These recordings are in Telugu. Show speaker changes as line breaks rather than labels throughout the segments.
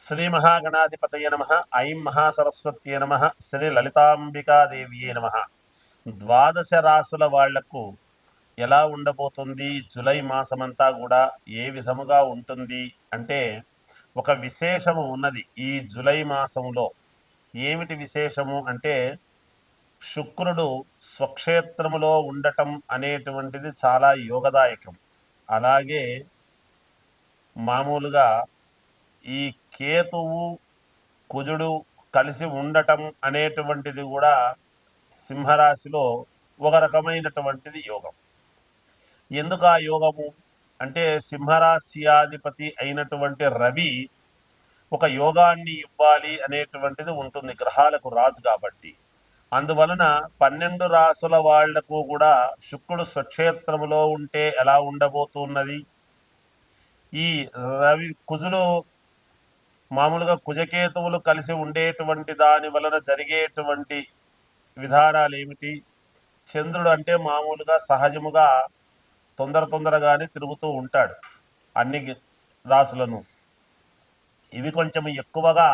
శ్రీ మహాగణాధిపతయ నమ. ఐం మహాసరస్వత్యే నమ. శ్రీ లలితాంబికాదేవియే నమ. ద్వాదశ రాసుల వాళ్లకు ఎలా ఉండబోతుంది జూలై మాసమంతా కూడా ఏ విధముగా ఉంటుంది అంటే ఒక విశేషము ఉన్నది ఈ జూలై మాసంలో. ఏమిటి విశేషము అంటే శుక్రుడు స్వక్షేత్రములో ఉండటం అనేటువంటిది చాలా యోగదాయకం. అలాగే మామూలుగా ఈ కేతువు కుజుడు కలిసి ఉండటం అనేటువంటిది కూడా సింహరాశిలో ఒక రకమైనటువంటిది యోగం. ఎందుకు ఆ యోగము అంటే సింహరాశ్యాధిపతి అయినటువంటి రవి ఒక యోగాన్ని ఇవ్వాలి అనేటువంటిది ఉంటుంది, గ్రహాలకు రాజు కాబట్టి. అందువలన 12 రాసుల వాళ్లకు కూడా శుక్రుడు స్వక్షేత్రములో ఉంటే ఎలా ఉండబోతున్నది, ఈ రవి కుజుడు మామూలుగా కుజకేతువులు కలిసి ఉండేటువంటి దాని వలన జరిగేటువంటి విధానాలు ఏమిటి, చంద్రుడు అంటే మామూలుగా సహజముగా తొందరగానే తిరుగుతూ ఉంటాడు అన్ని రాసులను. ఇవి కొంచెం ఎక్కువగా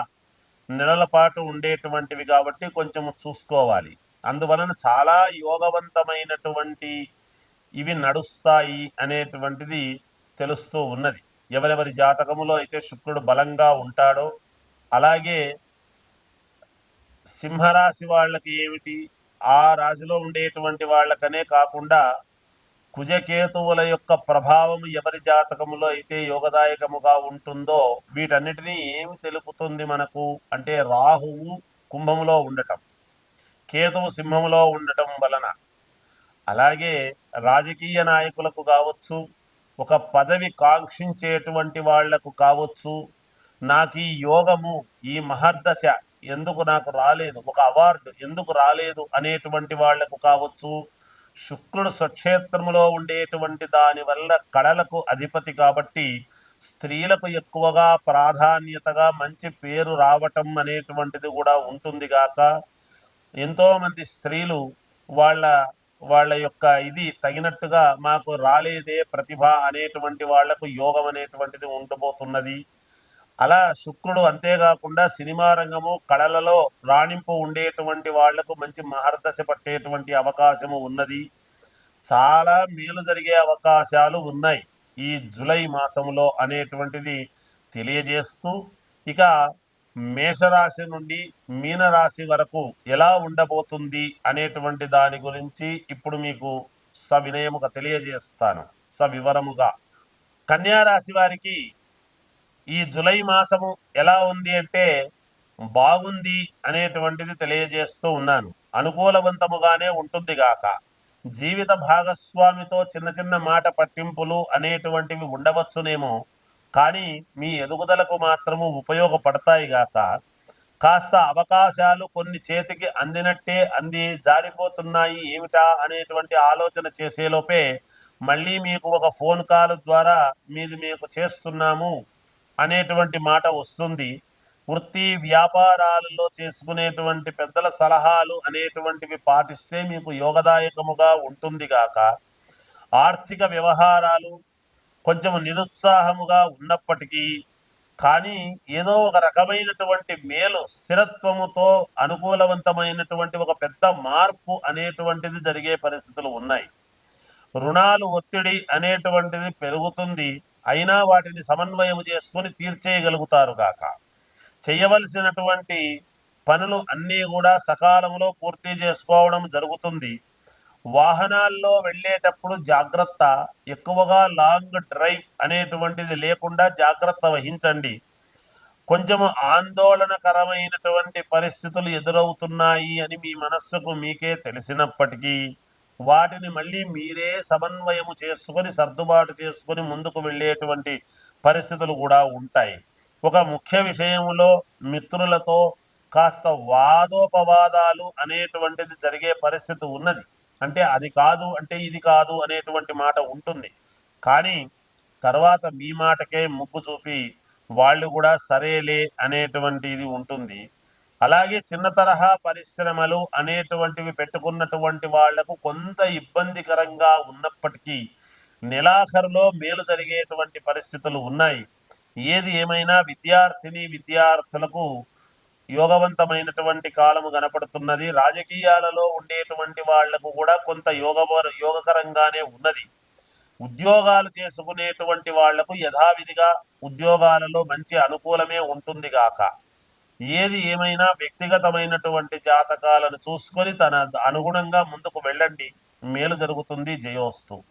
నెలల పాటు ఉండేటువంటివి కాబట్టి కొంచెము చూసుకోవాలి. అందువలన చాలా యోగవంతమైనటువంటి ఇవి నడుస్తాయి అనేటువంటిది తెలుస్తూ ఉన్నది. ఎవరెవరి జాతకములో అయితే శుక్రుడు బలంగా ఉంటాడో, అలాగే సింహరాశి వాళ్ళకి ఏమిటి, ఆ రాశిలో ఉండేటువంటి వాళ్ళకనే కాకుండా కుజకేతువుల యొక్క ప్రభావం ఎవరి జాతకములో అయితే యోగదాయకముగా ఉంటుందో వీటన్నిటినీ ఏమి తెలుపుతుంది మనకు అంటే రాహువు కుంభములో ఉండటం, కేతువు సింహములో ఉండటం వలన, అలాగే రాజకీయ నాయకులకు కావచ్చు, ఒక పదవి కాంక్షించేటువంటి వాళ్లకు కావచ్చు, నాకు ఈ యోగము ఈ మహర్దశ ఎందుకు నాకు రాలేదు, ఒక అవార్డు ఎందుకు రాలేదు అనేటువంటి వాళ్లకు కావచ్చు, శుక్రుడు స్వక్షేత్రములో ఉండేటువంటి దాని వల్ల కళలకు అధిపతి కాబట్టి స్త్రీలకు ఎక్కువగా ప్రాధాన్యతగా మంచి పేరు రావటం అనేటువంటిది కూడా ఉంటుంది గాక, ఎంతోమంది స్త్రీలు వాళ్ళ వాళ్ళ యొక్క ఇది తగినట్టుగా మాకు రాలేదే ప్రతిభ అనేటువంటి వాళ్లకు యోగం అనేటువంటిది ఉండబోతున్నది. అలా శుక్రుడు అంతేకాకుండా సినిమా రంగము కళలలో రాణింపు ఉండేటువంటి వాళ్లకు మంచి మహర్దశ పట్టేటువంటి అవకాశము ఉన్నది. చాలా మేలు జరిగే అవకాశాలు ఉన్నాయి ఈ జూలై మాసంలో అనేటువంటిది తెలియజేస్తూ, ఇక మేషరాశి నుండి మీనరాశి వరకు ఎలా ఉండబోతుంది అనేటువంటి దాని గురించి ఇప్పుడు మీకు సవినయముగా తెలియజేస్తాను, సవివరముగా. కన్యారాశి వారికి ఈ జూలై మాసము ఎలా ఉంది అంటే బాగుంది అనేటువంటిది తెలియజేస్తూ ఉన్నాను. అనుకూలవంతముగానే ఉంటుంది గాక, జీవిత భాగస్వామితో చిన్న మాట పట్టింపులు అనేటువంటివి ఉండవచ్చునేమో, కానీ మీ ఎదుగుదలకు మాత్రము ఉపయోగపడతాయి గాక, కాస్త అవకాశాలు కొన్ని చేతికి అందినట్టే అంది జారిపోతున్నాయి ఏమిటా అనేటువంటి ఆలోచన చేసేలోపే మళ్ళీ మీకు ఒక ఫోన్ కాల్ ద్వారా మీది మీకు చేస్తున్నాము అనేటువంటి మాట వస్తుంది. వృత్తి వ్యాపారాలలో చేసుకునేటువంటి పెద్దల సలహాలు అనేటువంటివి పాటిస్తే మీకు యోగదాయకముగా ఉంటుంది గాక, ఆర్థిక వ్యవహారాలు కొంచెం నిరుత్సాహముగా ఉన్నప్పటికీ కానీ ఏదో ఒక రకమైనటువంటి మేలు స్థిరత్వముతో అనుకూలవంతమైనటువంటి ఒక పెద్ద మార్పు అనేటువంటిది జరిగే పరిస్థితులు ఉన్నాయి. రుణాలు ఒత్తిడి అనేటువంటిది పెరుగుతుంది, అయినా వాటిని సమన్వయం చేసుకొని తీర్చేయగలుగుతారు గాక, చేయవలసినటువంటి పనులు అన్నీ కూడా సకాలంలో పూర్తి చేసుకోవడం జరుగుతుంది. వాహనాల్లో వెళ్ళేటప్పుడు జాగ్రత్త, ఎక్కువగా లాంగ్ డ్రైవ్ అనేటువంటిది లేకుండా జాగ్రత్త వహించండి. కొంచెము ఆందోళనకరమైనటువంటి పరిస్థితులు ఎదురవుతున్నాయి అని మీ మనస్సుకు మీకే తెలిసినప్పటికీ వాటిని మళ్ళీ మీరే సమన్వయము చేసుకొని సర్దుబాటు చేసుకొని ముందుకు వెళ్ళేటువంటి పరిస్థితులు కూడా ఉంటాయి. ఒక ముఖ్య విషయంలో మిత్రులతో కాస్త వాదోపవాదాలు అనేటువంటిది జరిగే పరిస్థితి ఉన్నది. అంటే అది కాదు అంటే ఇది కాదు అనేటువంటి మాట ఉంటుంది, కానీ తర్వాత మీ మాటకే ముగ్గు చూపి వాళ్ళు కూడా సరేలే అనేటువంటి ఇది ఉంటుంది. అలాగే చిన్న తరహా పరిశ్రమలు అనేటువంటివి పెట్టుకున్నటువంటి వాళ్లకు కొంత ఇబ్బందికరంగా ఉన్నప్పటికీ నెలాఖరులో మేలు జరిగేటువంటి పరిస్థితులు ఉన్నాయి. ఏది ఏమైనా విద్యార్థులకు యోగవంతమైనటువంటి కాలము కనపడుతున్నది. రాజకీయాలలో ఉండేటువంటి వాళ్లకు కూడా కొంత యోగకరంగానే ఉన్నది. ఉద్యోగాలు చేసుకునేటువంటి వాళ్లకు యథావిధిగా ఉద్యోగాలలో మంచి అనుకూలమే ఉంటుంది గాక. ఏది ఏమైనా వ్యక్తిగతమైనటువంటి జాతకాలను చూసుకొని తన అనుగుణంగా ముందుకు వెళ్ళండి. మేలు జరుగుతుంది. జయోస్తు.